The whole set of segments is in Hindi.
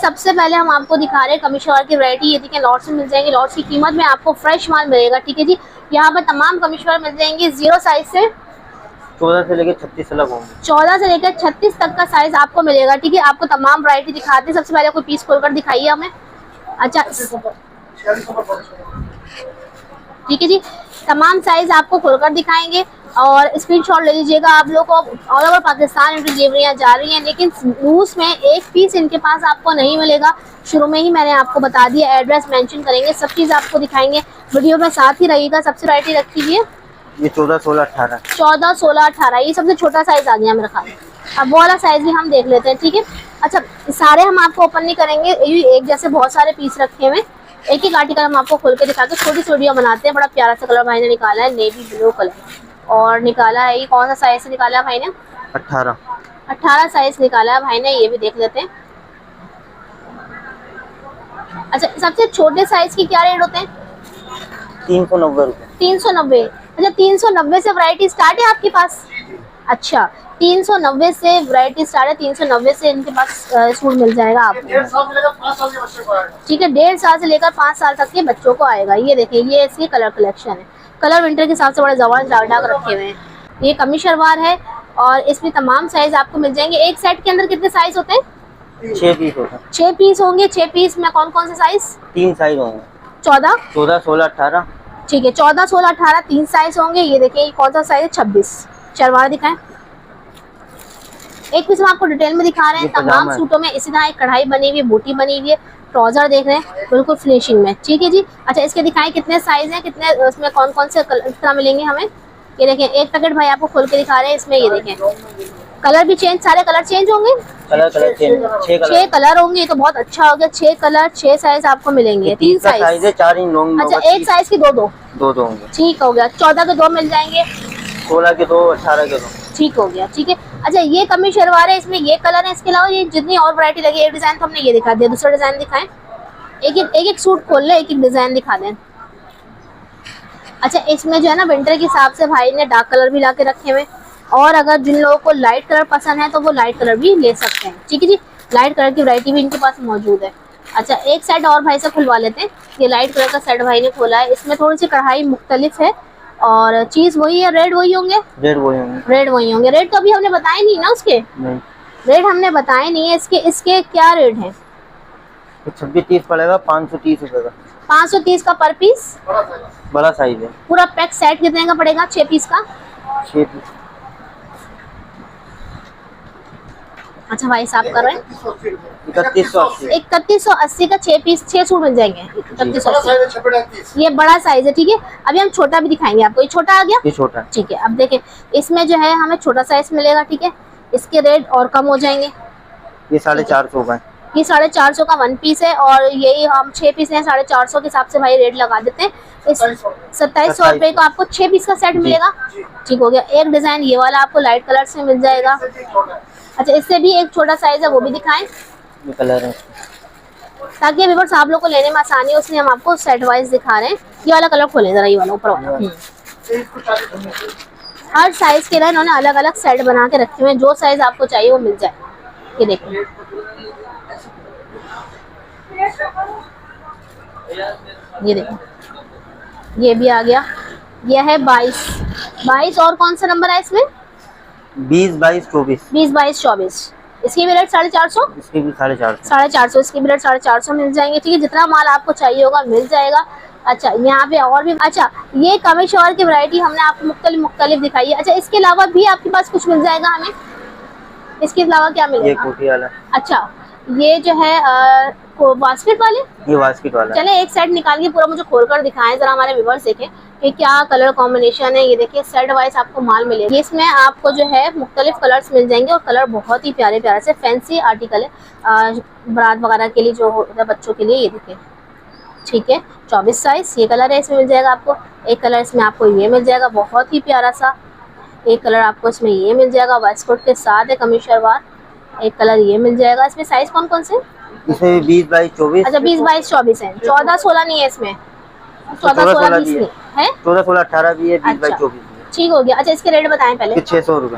सबसे पहले हम आपको दिखा रहे हैं कमी शलवार की वैरायटी। ये देखिए लॉट्स में मिल जाएंगे, लॉट्स की कीमत में आपको फ्रेश माल मिलेगा। ठीक है जी, यहाँ पर तमाम कमी शलवार मिल जाएंगे 0 साइज से 14 से लेकर 36 तक होंगे। 14 से लेकर 36 तक का साइज आपको मिलेगा। ठीक है, आपको तमाम वैरायटी दिखाते हैं। सबसे पहले कोई पीस खोलकर दिखाइए हमें। अच्छा ठीक है जी, तमाम साइज आपको खोलकर दिखाएंगे और स्क्रीनशॉट ले लीजिएगा। आप लोग को ऑल ओवर पाकिस्तान इनकी डिलीवरियाँ जा रही हैं, लेकिन लूज में एक पीस इनके पास आपको नहीं मिलेगा। शुरू में ही मैंने आपको बता दिया, एड्रेस मेंशन करेंगे, सब चीज़ आपको दिखाएंगे। वीडियो में साथ ही रहिएगा। सबसे वैरायटी रखी हुई है ये 14, 16, 18 14, 16, 18 ये सबसे छोटा साइज आ गया मेरा ख्याल। अब वो वाला साइज भी हम देख लेते हैं। ठीक है, अच्छा सारे हम आपको ओपन नहीं करेंगे, एक जैसे बहुत सारे पीस रखे हुए, एक एक आर्टिकल हम आपको खोल के दिखा के छोटी छोटी बनाते हैं। बड़ा प्यारा सा कलर भाई ने निकाला है, नेवी ब्लू कलर, और निकाला है ये कौन सा साइज से निकाला है भाई ने? 18 साइज निकाला है भाई ने। ये भी देख लेते हैं। अच्छा सबसे छोटे साइज की क्या रेट होते हैं? 390 रुपए। 390। अच्छा 390 से वैरायटी स्टार्ट है आपके पास? अच्छा 390 से वैरायटी स्टार्ट है, 390 से इनके पास सूट मिल जाएगा आपको। 1.5 साल से लेकर 5 साल के बच्चे को आएगा। ठीक है, 1.5 साल से लेकर 5 साल तक के बच्चों को आएगा। ये देखिए, ये इसकी कलर कलेक्शन है। कलर विंटर के हिसाब से बड़े जबरदस्त डाक डाक रखे हुए हैं। ये कमी शलवार है और इसमें तमाम साइज आपको मिल जाएंगे। एक सेट के अंदर कितने साइज होते हैं? 6 पीस होता है। 6 पीस होंगे। 6 पीस में कौन कौन से साइज? 3 साइज होंगे। 14, 16, 18। ठीक है, 14, 16, 18 3 साइज होंगे। ये देखिए कौन सा साइज है? 26। शलवार दिखाएं। एक पीस हम आपको डिटेल में दिखा रहे हैं। तमाम सूटों में इसी तरह एक कढ़ाई बनी हुई है, बूटी बनी हुई है, ट्राउजर देख रहे हैं बिल्कुल फिनिशिंग में। ठीक है जी, अच्छा इसके दिखाएं कितने साइज हैं, कितने उसमें कौन कौन से तरह मिलेंगे हमें। ये देखें एक पैकेट भाई आपको खोल के दिखा रहे हैं। इसमें ये देखें कलर भी चेंज, सारे कलर चेंज होंगे। कलर चेंज 6 कलर होंगे। ये तो बहुत अच्छा हो गया। 6 कलर 6 साइज आपको मिलेंगे। 3 साइज है, 4 इन लॉन्ग। अच्छा एक साइज की दो होंगे। ठीक हो गया। 14 के 2 मिल जाएंगे, 16 के 2, 18 के 2। ठीक हो गया। ठीक है, अच्छा ये कमी शलवार है, इसमें ये कलर है। इसके अलावा ये जितनी और वैरायटी लगी, एक डिजाइन तो हमने ये दिखा दिया, दूसरा डिजाइन दिखाएं। एक सूट खोल ले, एक एक डिजाइन दिखा दें। अच्छा इसमें जो है ना विंटर के हिसाब से भाई ने डार्क कलर भी ला के रखे हुए, और अगर जिन लोगों को लाइट कलर पसंद है तो वो लाइट कलर भी ले सकते हैं। ठीक है जी, लाइट कलर की वैरायटी भी इनके पास मौजूद है। अच्छा एक सेट और भाई से खुलवा लेते हैं। ये लाइट कलर का सेट भाई ने खोला है। इसमें थोड़ी सी कढ़ाई मुख्तलिफ है और चीज वही है। रेड वही होंगे। रेड वही होंगे। रेट तो अभी हमने बताए नहीं ना उसके? नहीं, रेट हमने बताए नहीं है। इसके क्या रेट है? 26-30 पड़ेगा, 530 रुपए का। 530 का पर पीस, बड़ा साइज है। पूरा पैक सेट कितने का पड़ेगा? 6 पीस का। 6 पीस। अच्छा भाई साहब कर रहे हैं 3180 का 6 पीस, 6 सूट मिल जाएंगे 3180। ये बड़ा साइज है। ठीक है, अभी हम छोटा भी दिखाएंगे आपको। ये छोटा आ गया। ये छोटा। ठीक है, अब देखें इसमें जो है हमें छोटा साइज मिलेगा। ठीक है, इसके रेट और कम हो जाएंगे। ये 450 का है। ये 450 का 1 पीस है, और यही हम 6 पीस हैं 450 के हिसाब से भाई रेट लगा देते हैं। 2700 रुपए का आपको 6 पीस का सेट मिलेगा। ठीक हो गया। एक डिजाइन ये वाला आपको लाइट कलर से मिल जाएगा। अच्छा इससे भी एक छोटा साइज है, वो भी दिखाएं। ये कलर है, ताकि व्यूअर्स आप लोग को लेने में आसानी हो, इसलिए हम आपको सेट वाइज दिखा रहे हैं। ये वाला कलर खोलें जरा, ये वाला ऊपर वाला। हर साइज के लिए इन्होंने अलग अलग सेट बना के रखे हुए हैं। जो साइज आपको चाहिए वो मिल जाए। ये देखिए, ये देखो ये भी आ गया। ये है 22 और कौन सा नंबर है इसमें? 20, 22, 24। 20, 22, 24। इसकी भी रेट 450। इसकी भी 450। 450 इसकी भी रेट 450 मिल जाएंगे। ठीक है, जितना माल आपको चाहिए होगा मिल जाएगा। अच्छा यहाँ पे और भी, अच्छा ये कमी शलवार की वैरायटी हमने आपको मुख्तलिफ दिखाई है। अच्छा इसके अलावा भी आपके पास कुछ मिल जाएगा हमें? इसके अलावा क्या मिलेगा? ये कोटी वाला। अच्छा ये जो है बास्केट वाले, ये बास्केट वाला। चले एक सेट निकाल के पूरा मुझे खोल कर दिखाएं जरा, हमारे व्यूअर्स देखें कि क्या कलर कॉम्बिनेशन है। ये देखिए सेट वाइज आपको माल मिलेगा। इसमें आपको जो है मुख्तलिफ कलर्स मिल जाएंगे, और कलर बहुत ही प्यारे प्यारे से फैंसी आर्टिकल है बारात वगैरह के लिए जो होता है बच्चों के लिए। ये देखिए ठीक है, 24 साइज ये कलर है, इसमें मिल जाएगा आपको। एक कलर इसमें आपको ये मिल जाएगा, बहुत ही प्यारा सा। एक कलर आपको इसमें ये मिल जाएगा, वेस्टकोट के साथ है कमी शलवार। एक कलर ये मिल जाएगा। इसमें साइज कौन कौन से? इसमें 20, 22, 24। अच्छा 20, 22, 24 है। 14, 16 नहीं है इसमें। 14, 16, 20 नहीं है। 14, 16, 18 भी है। 20, 22, 24 ठीक हो गया। अच्छा इसके रेट बताएं पहले। 600 रुपए।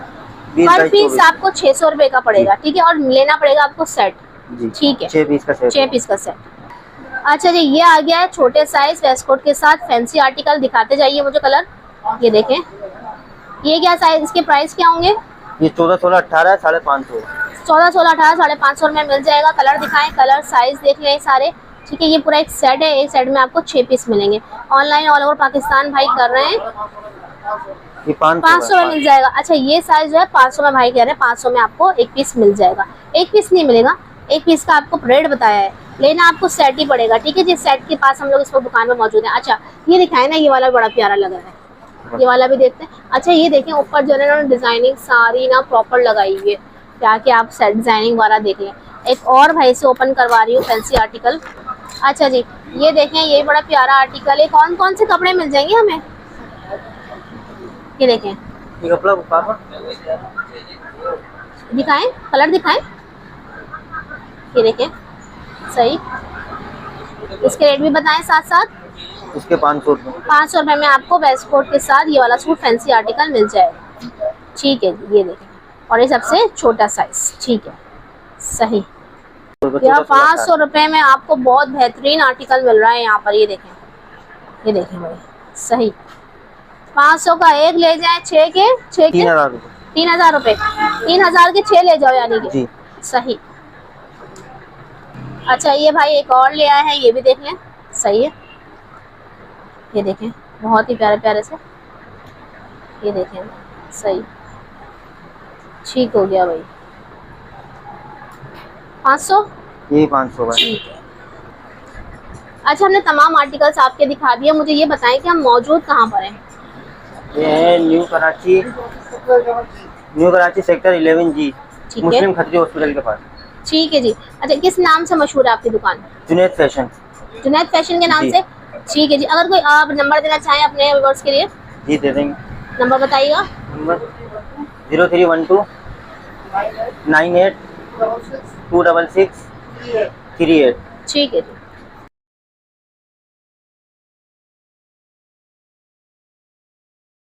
पर पीस आपको 600 रुपए का पड़ेगा। ठीक है, और लेना पड़ेगा आपको सेट। जी ठीक है, 6 पीस का सेट। 6 पीस का सेट। अच्छा जी, ये आ गया है छोटे साइज वेस्टकोट के साथ फैंसी आर्टिकल। दिखाते जाइए मुझे कलर। ये देखें, ये क्या साइज, इसके प्राइस क्या होंगे? ये 14, 16, 18 है, 550। 14, 16, 18, 550 में मिल जाएगा। कलर दिखाएं, कलर साइज देख लें सारे। ठीक है, ये पूरा एक सेट है, एक सेट में आपको 6 पीस मिलेंगे। ऑनलाइन ऑल ओवर पाकिस्तान भाई कर रहे हैं, ये 500 में मिल जाएगा। अच्छा, ये साइज जो है 500 में भाई कह रहे हैं, 500 में आपको एक पीस मिल जाएगा। एक पीस नहीं मिलेगा, एक पीस का आपको रेट बताया है, लेना आपको सेट ही पड़ेगा। ठीक है जी, सेट के पास हम लोग इस पर दुकान में मौजूद है। अच्छा, ये दिखाए ना, ये वाला बड़ा प्यारा लग रहा है, ये वाला भी देखते हैं। अच्छा, ये देखें ऊपर जो है ना डिजाइनिंग सारी ना प्रॉपर लगाई हुई है, जाके आप सेट डिजाइनिंग वाला देख लें। एक और भाई से ओपन करवा रही हूँ फैंसी आर्टिकल। अच्छा जी, ये देखें, ये बड़ा प्यारा आर्टिकल है। कौन कौन से कपड़े मिल जाएंगे हमें? ये देखें, ये कपड़ा पापा दिखाएं, कलर दिखाएं। ये देखें, सही। इसके रेट भी बताएं साथ साथ। इसके 500 रुपये। 500 रुपये में आपको वेस्ट कोट के साथ ये वाला सूट फैंसी आर्टिकल मिल जाएगा। ठीक है जी, ये देखें, और ये सबसे छोटा साइज। ठीक है, सही। यहाँ 500 रुपये में आपको बहुत बेहतरीन आर्टिकल मिल रहा है यहाँ पर। ये देखें, ये देखें भाई, सही। 500 का एक ले जाए, 6 के 3000 रुपये। 3000 रुपये, 3000 के 6 ले जाओ यानी कि। जी सही। अच्छा, ये भाई एक और ले आया है, ये भी देख लें, सही है। ये देखें, बहुत ही प्यारे प्यारे से। ये देखें, सही, ठीक हो गया भाई। 500, ये 500 का। ठीक है। अच्छा, हमने तमाम आर्टिकल्स आपके दिखा दिए। मुझे ये बताएं कि हम मौजूद कहाँ पर हैं? ये है न्यू कराची सेक्टर 11G, ठीक है, मुस्लिम खत्री हॉस्पिटल के पास। ठीक है जी। अच्छा, किस नाम से मशहूर है आपकी दुकान? जुनैद फैशन। जुनैद फैशन के नाम जी। से। ठीक है जी। अगर कोई आप नंबर देना चाहें अपने व्यूअर्स के लिए, जी दे देंगे। नंबर बताइएगा। नंबर 0312 98 266 38। ठीक है जी।